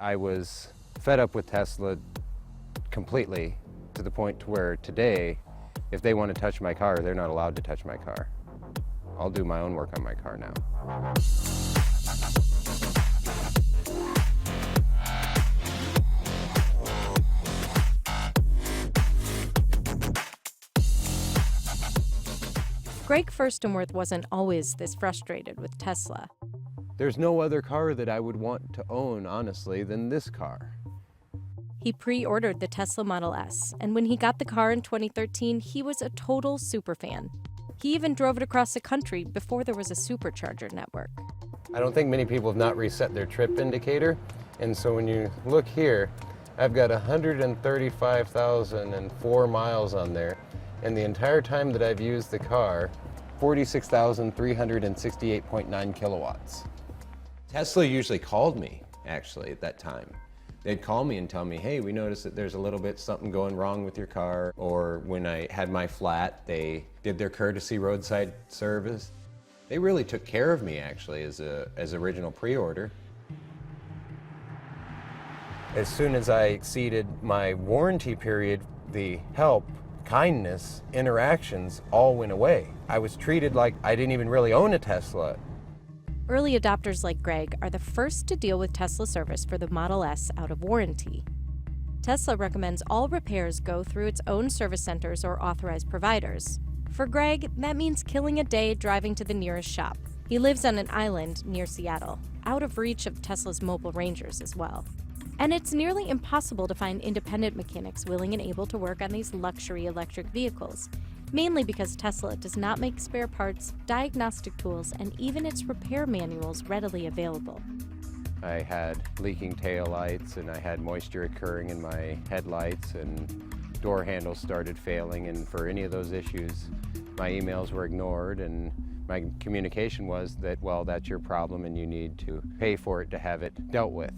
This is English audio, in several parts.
I was fed up with Tesla completely, to the point to where today, if they want to touch my car, they're not allowed to touch my car. I'll do my own work on my car now. Greg Furstenwerth wasn't always this frustrated with Tesla. There's no other car that I would want to own, honestly, than this car. He pre-ordered the Tesla Model S, and when he got the car in 2013, he was a total superfan. He even drove it across the country before there was a supercharger network. I don't think many people have not reset their trip indicator, and so when you look here, I've got 135,004 miles on there, and the entire time that I've used the car, 46,368.9 kilowatts. Tesla usually called me, actually, at that time. They'd call me and tell me, hey, we noticed that there's a little bit something going wrong with your car. Or when I had my flat, they did their courtesy roadside service. They really took care of me, actually, as original pre-order. As soon as I exceeded my warranty period, the help, kindness, interactions all went away. I was treated like I didn't even really own a Tesla. Early adopters like Greg are the first to deal with Tesla service for the Model S out of warranty. Tesla recommends all repairs go through its own service centers or authorized providers. For Greg, that means killing a day driving to the nearest shop. He lives on an island near Seattle, out of reach of Tesla's mobile rangers as well. And it's nearly impossible to find independent mechanics willing and able to work on these luxury electric vehicles, mainly because Tesla does not make spare parts, diagnostic tools, and even its repair manuals readily available. I had leaking taillights, and I had moisture occurring in my headlights, and door handles started failing, and for any of those issues, my emails were ignored, and my communication was that, well, that's your problem and you need to pay for it to have it dealt with.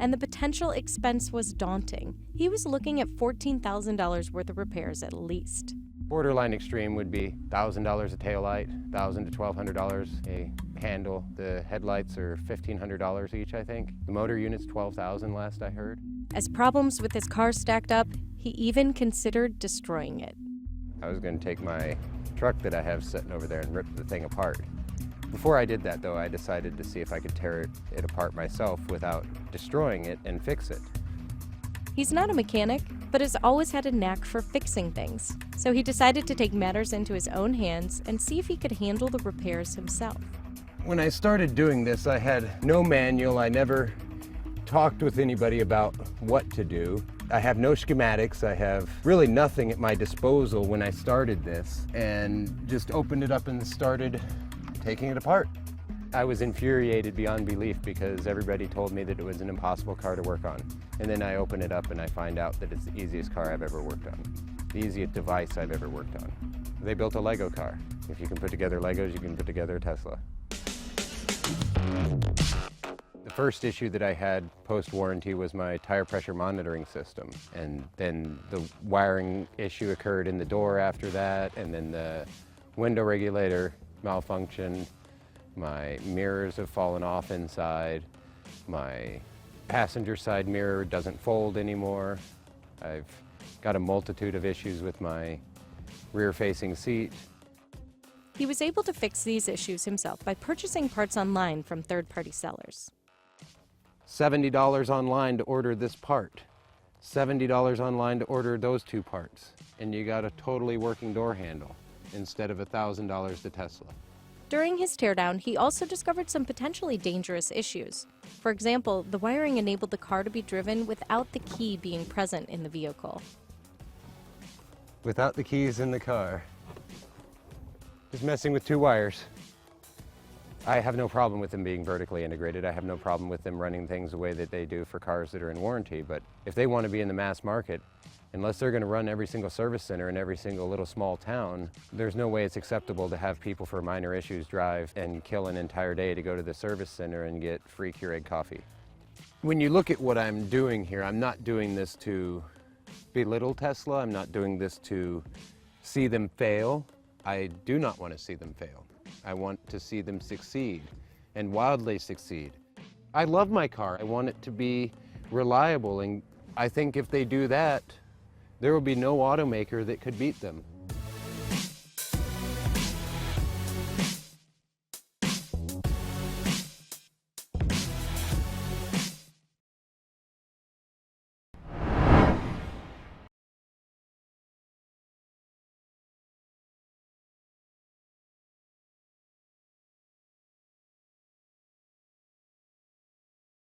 And the potential expense was daunting. He was looking at $14,000 worth of repairs at least. Borderline extreme would be $1,000 a taillight, $1,000 to $1,200 a handle. The headlights are $1,500 each, I think. The motor unit's $12,000 last I heard. As problems with his car stacked up, he even considered destroying it. I was going to take my truck that I have sitting over there and rip the thing apart. Before I did that, though, I decided to see if I could tear it apart myself without destroying it and fix it. He's not a mechanic, but has always had a knack for fixing things. So he decided to take matters into his own hands and see if he could handle the repairs himself. When I started doing this, I had no manual. I never talked with anybody about what to do. I have no schematics. I have really nothing at my disposal when I started this, and just opened it up and started taking it apart. I was infuriated beyond belief because everybody told me that it was an impossible car to work on. And then I open it up and I find out that it's the easiest car I've ever worked on, the easiest device I've ever worked on. They built a Lego car. If you can put together Legos, you can put together a Tesla. The first issue that I had post-warranty was my tire pressure monitoring system. And then the wiring issue occurred in the door after that, and then the window regulator malfunctioned. My mirrors have fallen off inside. My passenger side mirror doesn't fold anymore. I've got a multitude of issues with my rear-facing seat. He was able to fix these issues himself by purchasing parts online from third-party sellers. $70 online to order this part. $70 online to order those two parts. And you got a totally working door handle instead of $1,000 to Tesla. During his teardown, he also discovered some potentially dangerous issues. For example, the wiring enabled the car to be driven without the key being present in the vehicle. Without the keys in the car. Just messing with two wires. I have no problem with them being vertically integrated. I have no problem with them running things the way that they do for cars that are in warranty. But if they want to be in the mass market, unless they're going to run every single service center in every single little small town, there's no way it's acceptable to have people for minor issues drive and kill an entire day to go to the service center and get free Keurig coffee. When you look at what I'm doing here, I'm not doing this to belittle Tesla. I'm not doing this to see them fail. I do not want to see them fail. I want to see them succeed, and wildly succeed. I love my car. I want it to be reliable, and I think if they do that, there will be no automaker that could beat them.